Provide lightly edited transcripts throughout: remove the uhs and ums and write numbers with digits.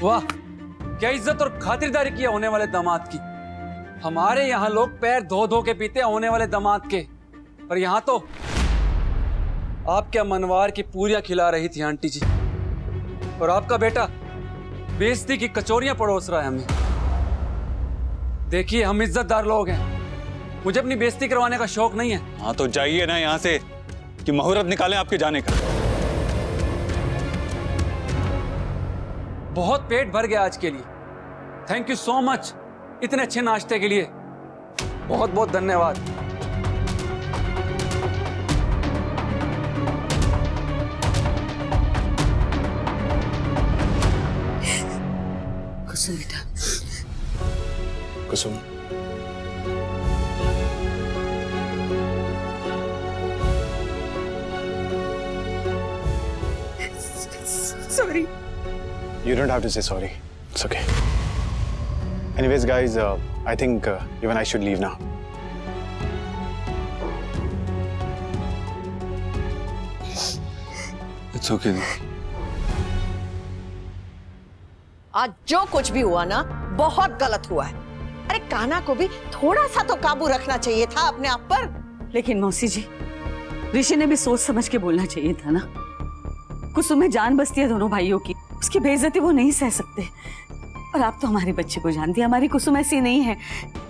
वाह, क्या इज्जत और खातिरदारी किया होने वाले दामाद की। हमारे यहाँ लोग पैर धो धो के पीते होने वाले दामाद के, पर यहाँ तो आप क्या मनवार की पूरियां खिला रही थी आंटी जी, और आपका बेटा बेइज्जती की कचौरियां परोस रहा है हमें। देखिए, हम इज्जतदार लोग हैं, मुझे अपनी बेइज्जती करवाने का शौक नहीं है। हाँ तो जाइए ना यहाँ से कि मुहूर्त निकालें आपके जाने का। बहुत पेट भर गया आज के लिए। थैंक यू सो मच इतने अच्छे नाश्ते के लिए, बहुत बहुत धन्यवाद। कुसुम बेटा, कुसुम, sorry. You don't have to say sorry. It's okay. Anyways, guys, I think even I should leave now. It's okay. आज जो कुछ भी हुआ ना, बहुत गलत हुआ है। अरे कान्हा को भी थोड़ा सा तो काबू रखना चाहिए था अपने आप पर। लेकिन मौसी जी, ऋषि ने भी सोच समझ के बोलना चाहिए था ना। कुसुम में जान बसती है दोनों भाइयों की, उसकी बेइज्जती वो नहीं सह सकते। और आप तो हमारे बच्चे को जानती है, हमारी कुसुम ऐसी नहीं है।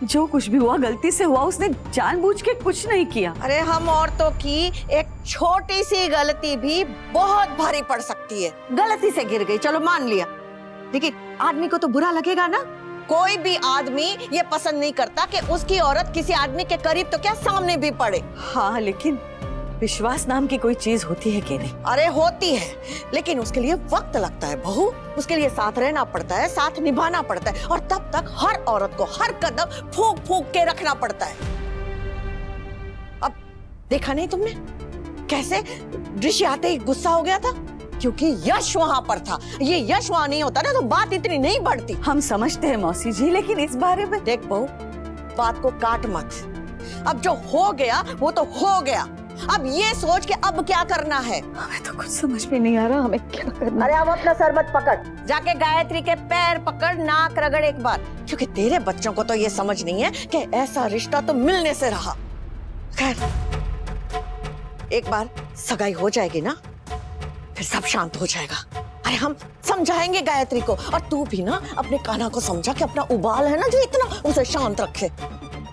जो कुछ भी हुआ गलती से हुआ, उसने जानबूझ के कुछ नहीं किया। अरे हम औरतों की एक छोटी सी गलती भी बहुत भारी पड़ सकती है। गलती से गिर गई, चलो मान लिया, लेकिन आदमी को तो बुरा लगेगा ना। कोई भी आदमी ये पसंद नहीं करता कि उसकी औरत किसी आदमी के करीब तो क्या सामने भी पड़े। हाँ, लेकिन विश्वास नाम की कोई चीज होती है कि नहीं? अरे होती है, लेकिन उसके लिए वक्त लगता है बहू। उसके लिए साथ रहना पड़ता है, साथ निभाना पड़ता है, और तब तक हर औरत को हर कदम फूंक फूंक के रखना पड़ता है। अब देखा नहीं तुमने कैसे ऋषि आते ही गुस्सा हो गया था, क्योंकि यश वहां पर था। ये यश वहां नहीं होता ना तो बात इतनी नहीं बढ़ती। हम समझते हैं मौसी जी, लेकिन इस बारे में देख बहू, बात को काट मत। अब जो हो गया वो तो हो गया। अब ये सोच के अब क्या करना है। हमें तो कुछ समझ में नहीं आ रहा, हमें क्या करना। अरे अब अपना सर मत पकड़, जाके गायत्री के पैर पकड़, नाक रगड़ एक बार, क्योंकि तेरे बच्चों को तो ये समझ नहीं है कि ऐसा रिश्ता तो मिलने से रहा। खैर, एक बार सगाई हो जाएगी ना, फिर सब शांत हो जाएगा। अरे हम समझाएंगे गायत्री को, और तू भी ना अपने कान्हा को समझा कि अपना उबाल है ना जो इतना, उसे शांत रखे।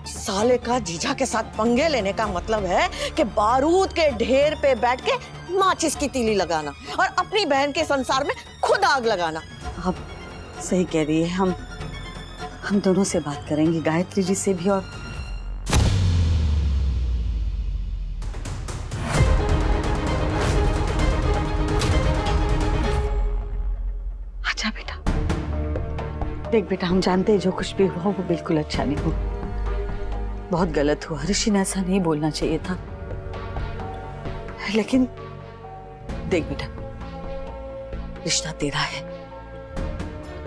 साले का जीजा के साथ पंगे लेने का मतलब है कि बारूद के ढेर पे बैठ के माचिस की तीली लगाना और अपनी बहन के संसार में खुद आग लगाना। आप सही कह रही है, हम दोनों से बात करेंगे, गायत्री जी से भी। और अच्छा बेटा, देख बेटा, हम जानते हैं जो कुछ भी हुआ वो बिल्कुल अच्छा नहीं हुआ, बहुत गलत हुआ। ऋषि ने ऐसा नहीं बोलना चाहिए था। लेकिन देख बेटा, रिश्ता तेरा है,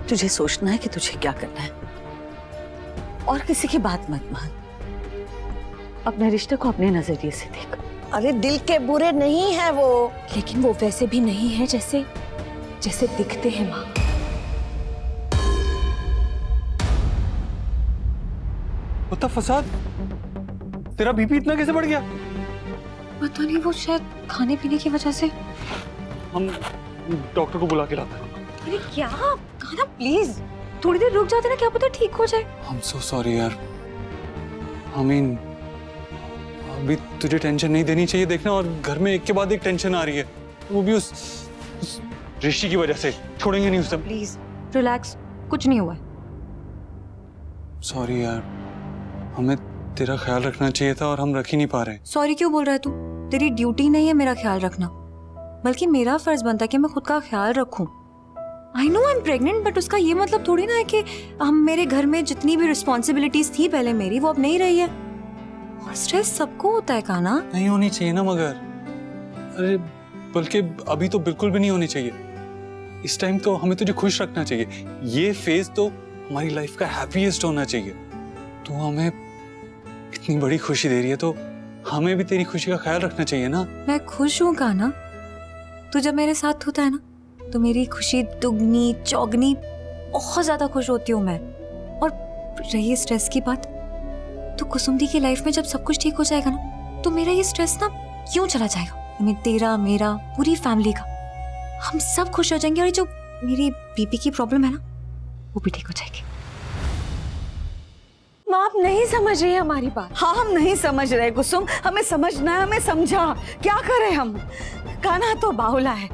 तुझे सोचना है कि तुझे क्या करना है, और किसी की बात मत मान। अपने रिश्ते को अपने नजरिए से देख। अरे दिल के बुरे नहीं है वो, लेकिन वो वैसे भी नहीं है जैसे जैसे दिखते हैं माँ। पता फसाद, तेरा बीपी इतना कैसे बढ़ गया? पता नहीं, वो शायद खाने पीने की वजह से। हम डॉक्टर को बुला के लाते हैं। अरे क्या कान्हा, प्लीज थोड़ी देर रुक जाते ना, क्या पता ठीक हो जाए। I'm so sorry यार। I mean, अभी तुझे टेंशन नहीं देनी चाहिए, देखना, और घर में एक के बाद एक टेंशन आ रही है, वो भी उस ऋषि की वजह से। छोड़ेंगे नहीं उसे। प्लीज रिलैक्स, कुछ नहीं हुआ है। सॉरी यार, हमें तेरा ख्याल रखना चाहिए था और हम रख ही नहीं पा रहे। सॉरी क्यों बोल रहा है तू? तेरी ड्यूटी नहीं है मेरा ख्याल रखना, बल्कि मेरा फर्ज बनता है कि मैं खुद का ख्याल रखूं। I know I am pregnant, but उसका ये मतलब थोड़ी ना है कि हम मेरे घर में जितनी भी रिस्पॉन्सिबिलिटीज थी पहले मेरी, वो अब नहीं रही है। और स्ट्रेस सबको होता है कान्हा। नहीं होनी चाहिए ना मगर, अरे बल्कि अभी तो बिल्कुल भी नहीं होनी चाहिए। इस टाइम तो हमें तुझे खुश रखना चाहिए। ये फेज तो हमारी लाइफ का हैप्पीएस्ट होना चाहिए। तू हमें इतनी बड़ी खुशी दे रही है तो हमें भी तेरी खुशी का ख्याल रखना चाहिए ना। मैं खुश हूँ कान्हा, तू जब मेरे साथ होता है ना तो मेरी खुशी दुगनी चौगनी बहुत ज्यादा खुश होती हूँ मैं। और रही स्ट्रेस की बात, तो कुसुम दी की लाइफ में जब सब कुछ ठीक हो जाएगा ना, तो मेरा ये स्ट्रेस ना क्यों चला जाएगा। तेरा, मेरा, पूरी फैमिली का, हम सब खुश हो जाएंगे। और ये जो मेरी बीपी की प्रॉब्लम है ना, वो भी ठीक हो जाएगी। माँ, आप नहीं समझ रही है हमारी बात। हाँ, हम नहीं समझ रहे कुसुम, हमें समझना है, हमें समझा। क्या करें हम? कान्हा तो बाहुला है,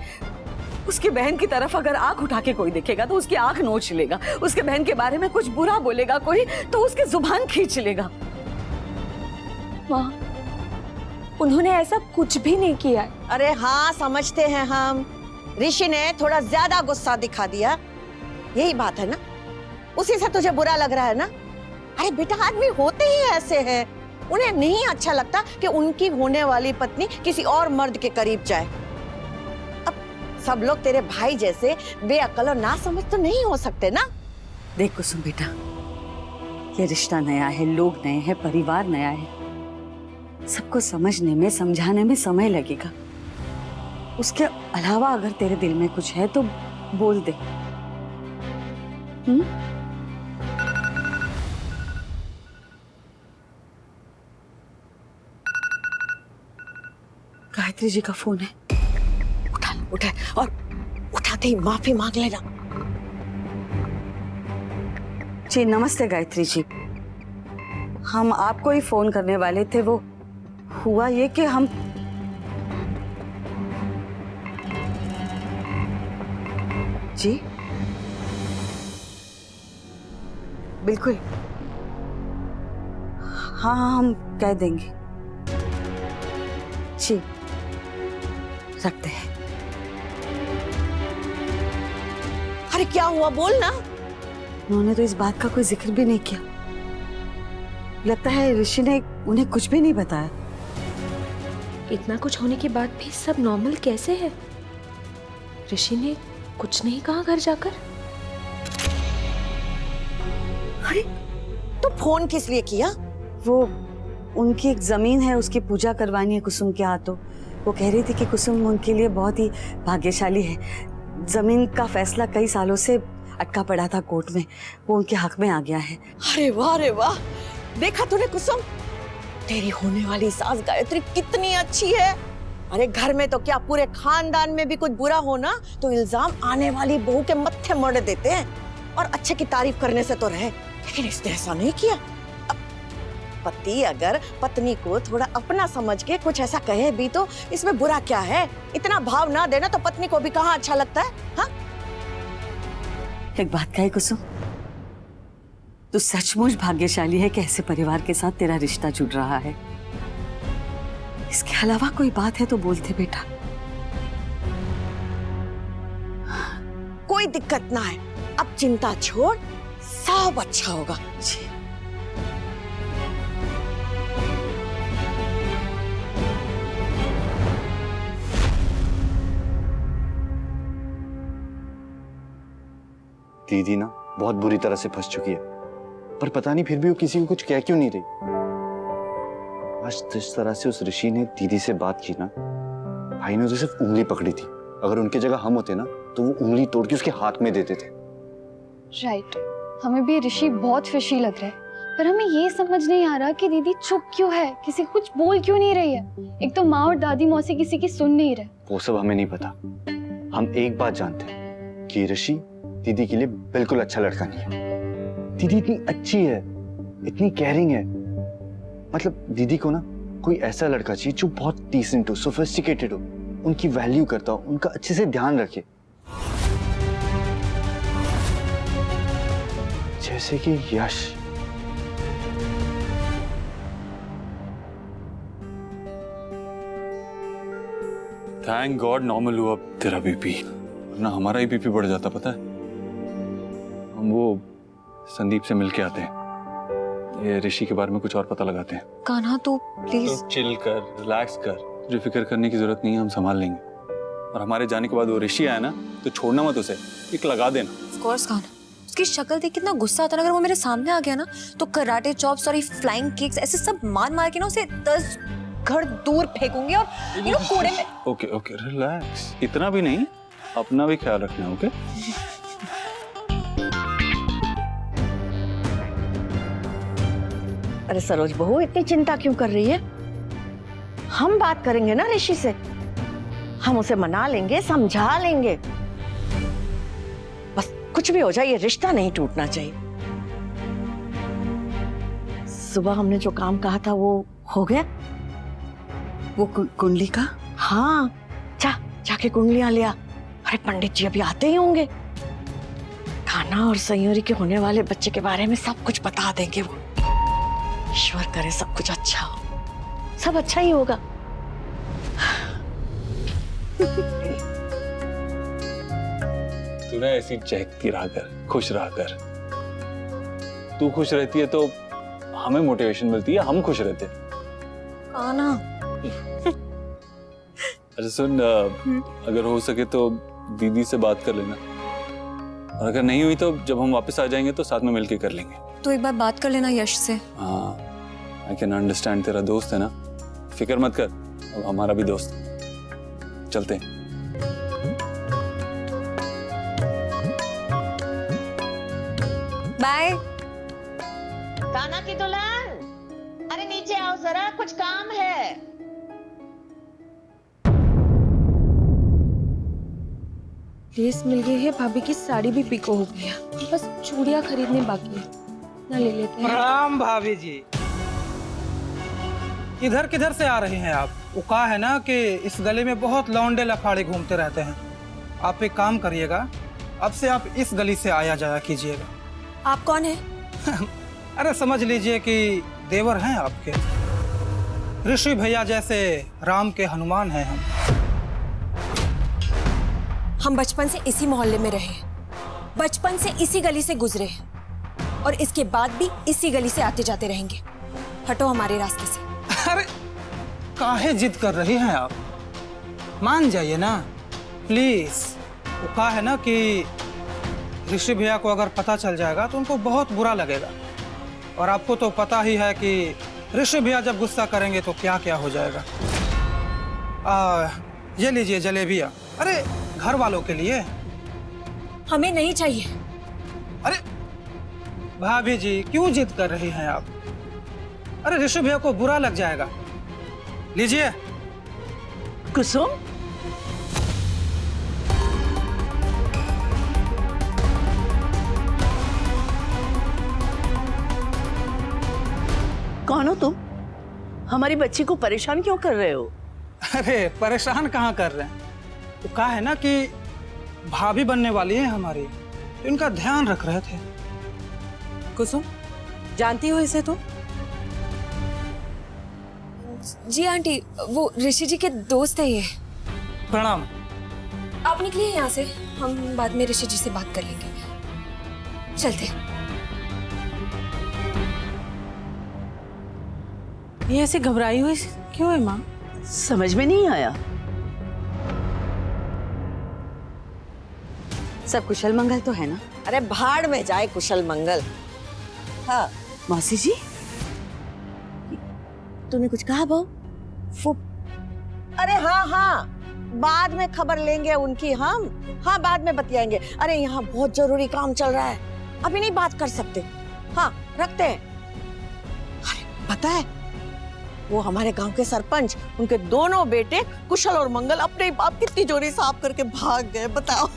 उसकी बहन की तरफ अगर आंख उठा के कोई देखेगा तो उसकी आंख नोच लेगा। उसके बहन के बारे में कुछ बुरा बोलेगा कोई तो उसकी जुबान खींच लेगा। माँ, उन्होंने ऐसा कुछ भी नहीं किया। अरे हाँ, समझते हैं हम। ऋषि ने थोड़ा ज्यादा गुस्सा दिखा दिया, यही बात है ना? उसी से तुझे बुरा लग रहा है ना? अरे बेटा, आदमी होते ही ऐसे हैं। उन्हें नहीं अच्छा लगता कि उनकी होने वाली पत्नी किसी और मर्द के करीब जाए। अब सब लोग तेरे भाई जैसे बेअक्ल और नासमझ तो नहीं हो सकते ना? देख कुसुम बेटा, ये रिश्ता नया है, लोग नए हैं, परिवार नया है। सबको समझने में, समझाने में समय लगेगा। उसके अलावा अगर तेरे दिल में कुछ है तो बोल दे। गायत्री जी का फोन है। उठा और उठाते ही माफी मांग लेना। जी नमस्ते गायत्री जी, हम आपको ही फोन करने वाले थे। वो हुआ ये कि हम जी बिल्कुल, हाँ हाँ हम कह देंगे जी, रखते हैं। अरे क्या हुआ, बोल ना। उन्होंने तो इस बात का कोई जिक्र भी नहीं किया। लगता है ऋषि ने उन्हें कुछ भी नहीं बताया। इतना कुछ होने के बाद भी सब नॉर्मल कैसे है? ऋषि ने कुछ नहीं कहा घर जाकर? अरे तो फोन किस लिए किया? वो उनकी एक जमीन है, उसकी पूजा करवानी है कुसुम के हाथों। वो कह रही थी कि कुसुम उनके लिए बहुत ही भाग्यशाली है। जमीन का फैसला कई सालों से अटका पड़ा था कोर्ट में, वो उनके हक में आ गया है। अरे वाह, अरे वाह, देखा तूने कुसुम, तेरी होने वाली सास गायत्री कितनी अच्छी है। अरे घर में तो क्या, पूरे खानदान में भी कुछ बुरा होना तो इल्जाम आने वाली बहू के मत्थे मड़ देते हैं। और अच्छे की तारीफ करने से तो रहे, लेकिन इसने ऐसा नहीं किया। अब पति अगर पत्नी को थोड़ा अपना समझ के कुछ ऐसा कहे भी तो इसमें बुरा क्या है? इतना भाव ना देना तो पत्नी को भी कहाँ अच्छा लगता है? हाँ, एक बात कहे कुसुम, तू सचमुच भाग्यशाली है कि ऐसे परिवार के साथ तेरा रिश्ता जुड़ रहा है। इसके अलावा कोई बात है तो बोलते बेटा। कोई दिक्कत ना है, अब चिंता छोड़, सब अच्छा होगा। जी दीदी ना बहुत बुरी तरह से फंस चुकी है, पर पता नहीं फिर भी वो किसी को कुछ कह क्यों नहीं रही। आज जिस तरह से उस ऋषि ने दीदी से बात की ना, भाई ने तो सिर्फ उंगली पकड़ी थी। अगर उनके जगह हम होते ना तो वो उंगली तोड़ के उसके हाथ में देते थे। राइट, हमें भी ऋषि बहुत फिशी लग रहा है, पर हमें ये समझ नहीं आ रहा कि दीदी चुप क्यों है, किसी को कुछ बोल क्यों नहीं रही है। एक तो माँ और दादी मौसी किसी की सुन नहीं रहे। वो सब हमें नहीं पता। हम एक बात जानते हैं कि ऋषि दीदी के लिए बिल्कुल अच्छा लड़का नहीं है। दीदी इतनी अच्छी है, इतनी केयरिंग है। मतलब दीदी को ना कोई ऐसा लड़का चाहिए जो बहुत डिसेंट हो, सोफिस्टिकेटेड हो, उनकी वैल्यू करता हो, उनका अच्छे से ध्यान रखे। जैसे कि यश। थैंक गॉड नॉर्मल हुआ तेरा बीपी, वरना हमारा ही बीपी बढ़ जाता। पता है, हम वो संदीप से मिलके आते हैं, ये ऋषि के बारे में कुछ और पता लगाते हैं। कान्हा तो प्लीज तो चिल कर, रिलैक्स कर, तुझे फिक्र करने की जरूरत नहीं है, हम संभाल लेंगे। और हमारे जाने के बाद वो ऋषि आया ना तो छोड़ना मत उसे, एक लगा देना। ऑफ कोर्स कान्हा, उसकी शक्ल देख कितना गुस्सा आता है। अगर वो मेरे सामने आ गया ना तो कराटे चॉप्स और फ्लाइंग किक्स ऐसे सब मार मार के ना उसे 10 घर दूर फेंकूंगी और कूड़े में। ओके ओके रिलैक्स, इतना भी नहीं, अपना भी ख्याल रखना। ओके अरे सरोज बहू इतनी चिंता क्यों कर रही है? हम बात करेंगे ना ऋषि से, हम उसे मना लेंगे, समझा लेंगे। बस कुछ भी हो जाए ये रिश्ता नहीं टूटना चाहिए। सुबह हमने जो काम कहा था वो हो गया? वो कुंडली का? हाँ, जाके कुंडलियां लिया। अरे पंडित जी अभी आते ही होंगे। खाना और संयोरी के होने वाले बच्चे के बारे में सब कुछ बता देंगे वो। ईश्वर करे सब कुछ अच्छा हो, सब अच्छा ही होगा। तू ना ऐसी चहकती रहा कर, खुश रहा कर। तू खुश रहती है तो हमें मोटिवेशन मिलती है, हम खुश रहते हैं। आना। अच्छा सुन, अगर हो सके तो दीदी से बात कर लेना, और अगर नहीं हुई तो जब हम वापस आ जाएंगे तो साथ में मिलके कर लेंगे। तो एक बार बात कर लेना यश से। हाँ, आई कैन अंडरस्टैंड, तेरा दोस्त है ना, फिक्र मत कर, अब हमारा भी दोस्त। चलते हैं। बाय। काना की दुल्हन, अरे नीचे आओ जरा, कुछ काम है। लेस मिल गई है, भाभी की साड़ी भी पिको हो गई है, बस चूड़ियां खरीदने बाकी है ना, ले लेते हैं। प्रणाम भाभी जी। इधर किधर से आ रहे हैं आप? वो कहा है ना कि इस गली में बहुत लौंडे लफाड़े घूमते रहते हैं। आप एक काम करिएगा, अब से आप इस गली से आया जाया कीजिएगा। आप कौन है? अरे समझ लीजिए कि देवर हैं आपके, ऋषि भैया जैसे राम के हनुमान हैं हम। हम बचपन से इसी मोहल्ले में रहे, बचपन से इसी गली से गुजरे और इसके बाद भी इसी गली से आते जाते रहेंगे। हटो हमारे रास्ते से। अरे काहे जिद कर रही हैं आप? मान जाइए ना प्लीज। वो कहा है ना कि ऋषि भैया को अगर पता चल जाएगा तो उनको बहुत बुरा लगेगा, और आपको तो पता ही है कि ऋषि भैया जब गुस्सा करेंगे तो क्या क्या हो जाएगा। ये लीजिए जलेबियाँ, अरे घर वालों के लिए। हमें नहीं चाहिए। अरे भाभी जी क्यों जिद कर रही हैं आप? अरे ऋषि भैया को बुरा लग जाएगा, लीजिए। कुसुम, कौन हो तुम? हमारी बच्ची को परेशान क्यों कर रहे हो? अरे परेशान कहाँ कर रहे हैं, तो कहा है ना कि भाभी बनने वाली है हमारी, तो इनका ध्यान रख रहे थे। कुसुम, जानती हो इसे तुम? जी आंटी, वो ऋषि जी के दोस्त है ये। प्रणाम। आप निकलिए यहाँ से, हम बाद में ऋषि जी से बात कर लेंगे। चलते। ये ऐसे घबराई हुई क्यों है माँ? समझ में नहीं आया। सब कुशल मंगल तो है ना? अरे भाड़ में जाए कुशल मंगल। हाँ मौसी जी, तूने कुछ कहा बहू? अरे हाँ, बाद में खबर लेंगे उनकी हम। हाँ बाद में बतियाएंगे। अरे यहाँ बहुत जरूरी काम चल रहा है, अभी नहीं बात कर सकते। हाँ रखते हैं। अरे पता है वो हमारे गांव के सरपंच, उनके दोनों बेटे कुशल और मंगल अपने बाप की तिजोरी साफ करके भाग गए, बताओ।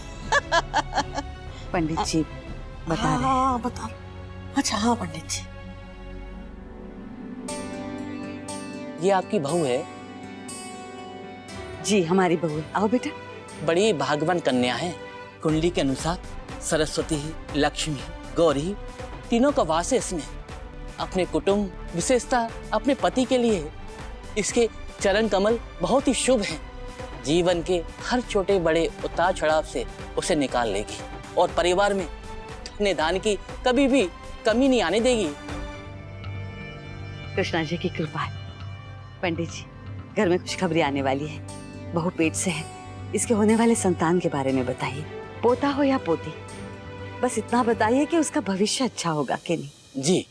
पंडित जी बता रहे हैं। हाँ बता। अच्छा हाँ पंडित जी। ये आपकी बहू है? जी हमारी बहू है। आओ बेटा। बड़ी भाग्यवान कन्या है। कुंडली के अनुसार सरस्वती, लक्ष्मी, गौरी तीनों का वास है इसमें। अपने कुटुंब, विशेषता अपने पति के लिए इसके चरण कमल बहुत ही शुभ हैं। जीवन के हर छोटे बड़े उतार चढ़ाव से उसे निकाल लेगी और परिवार में धन्य की कभी भी कमी नहीं आने देगी। कृष्णा जी की कृपा है। पंडित जी, घर में कुछ खबरें आने वाली है। बहू पेट से है, इसके होने वाले संतान के बारे में बताइए, पोता हो या पोती। बस इतना बताइए कि उसका भविष्य अच्छा होगा कि नहीं। जी।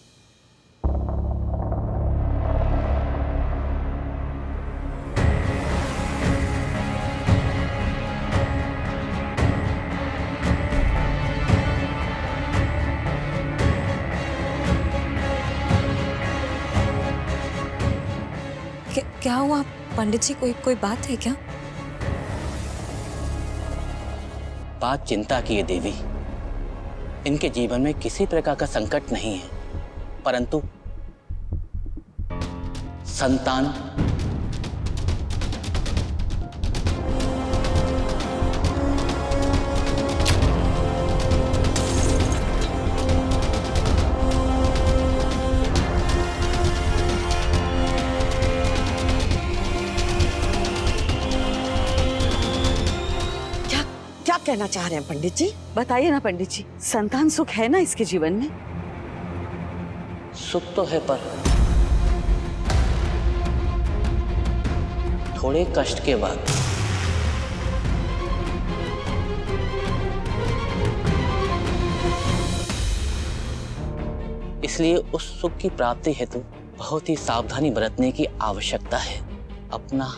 क्या हुआ पंडित जी? कोई बात है क्या? बात चिंता की है देवी। इनके जीवन में किसी प्रकार का संकट नहीं है, परंतु संतान क्या कहना चाह रहे हैं पंडित जी? बताइए ना पंडित जी, संतान सुख है ना इसके जीवन में? सुख तो है, पर थोड़े कष्ट के बाद। इसलिए उस सुख की प्राप्ति हेतु बहुत ही सावधानी बरतने की आवश्यकता है। अपना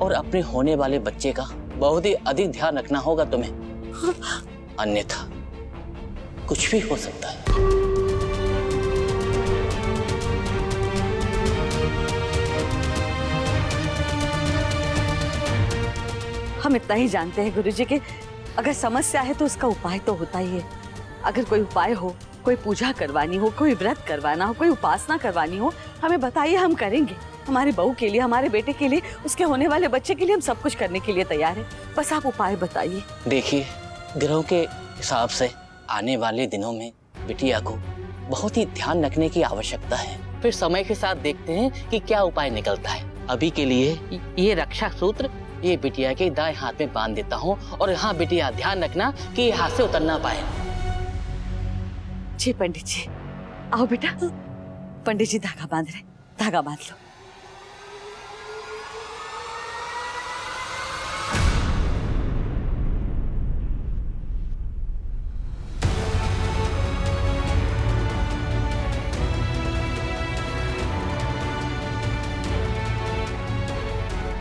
और अपने होने वाले बच्चे का बहुत ही अधिक ध्यान रखना होगा तुम्हें, अन्यथा कुछ भी हो सकता है। हम इतना ही जानते हैं गुरुजी कि अगर समस्या है तो उसका उपाय तो होता ही है। अगर कोई उपाय हो, कोई पूजा करवानी हो, कोई व्रत करवाना हो, कोई उपासना करवानी हो, हमें बताइए, हम करेंगे। हमारे बहू के लिए, हमारे बेटे के लिए, उसके होने वाले बच्चे के लिए हम सब कुछ करने के लिए तैयार हैं। बस आप उपाय बताइए। देखिए, ग्रहों के हिसाब से आने वाले दिनों में बिटिया को बहुत ही ध्यान रखने की आवश्यकता है। फिर समय के साथ देखते हैं कि क्या उपाय निकलता है। अभी के लिए ये रक्षा सूत्र ये बिटिया के दाएं हाथ में बांध देता हूँ। और हाँ बिटिया, ध्यान रखना कि ये हाथ से उतर ना पाए। जी पंडित जी, आओ बेटा। पंडित जी धागा बांध रहे, धागा बांध लो।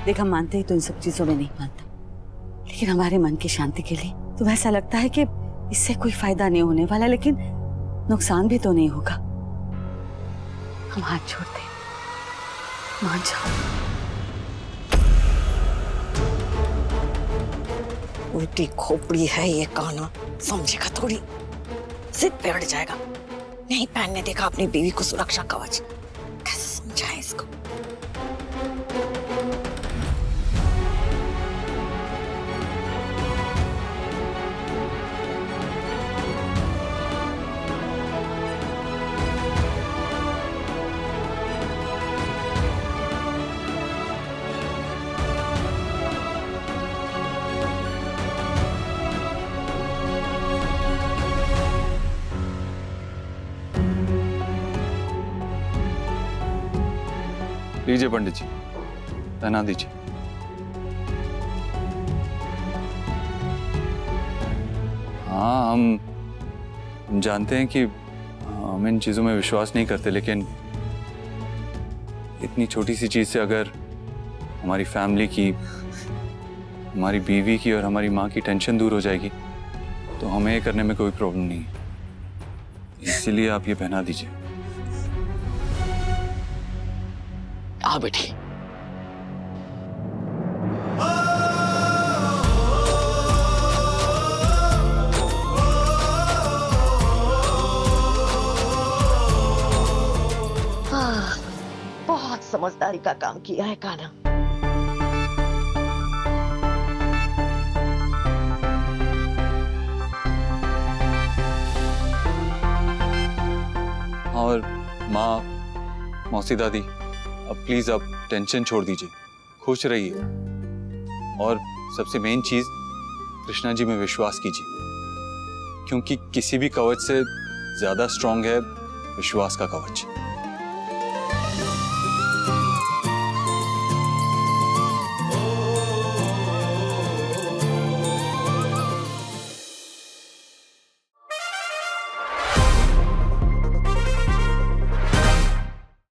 देख, हम मानते हैं तो इन सब चीजों में नहीं मानता, लेकिन हमारे मन की शांति के लिए तो ऐसा लगता है कि इससे कोई फायदा नहीं होने वाला, लेकिन नुकसान भी तो नहीं होगा। हम हाथ छोड़ते, मान जाओ। उल्टी खोपड़ी है ये काना, समझेगा थोड़ी, जिद पे अड़ जाएगा। नहीं पहनने देखा अपनी बीवी को सुरक्षा कवच, कैसे समझाए इसको? लीजिए पंडित जी, पहना दीजिए। हाँ, हम जानते हैं कि हम इन चीजों में विश्वास नहीं करते, लेकिन इतनी छोटी सी चीज से अगर हमारी फैमिली की, हमारी बीवी की और हमारी माँ की टेंशन दूर हो जाएगी तो हमें ये करने में कोई प्रॉब्लम नहीं है। इसीलिए आप ये पहना दीजिए। आओ बेटी। हाँ, बहुत समझदारी का काम किया है काना। और माँ, मौसी दादी, अब प्लीज आप टेंशन छोड़ दीजिए, खुश रहिए और सबसे मेन चीज कृष्णा जी में विश्वास कीजिए, क्योंकि किसी भी कवच से ज्यादा स्ट्रांग है विश्वास का कवच।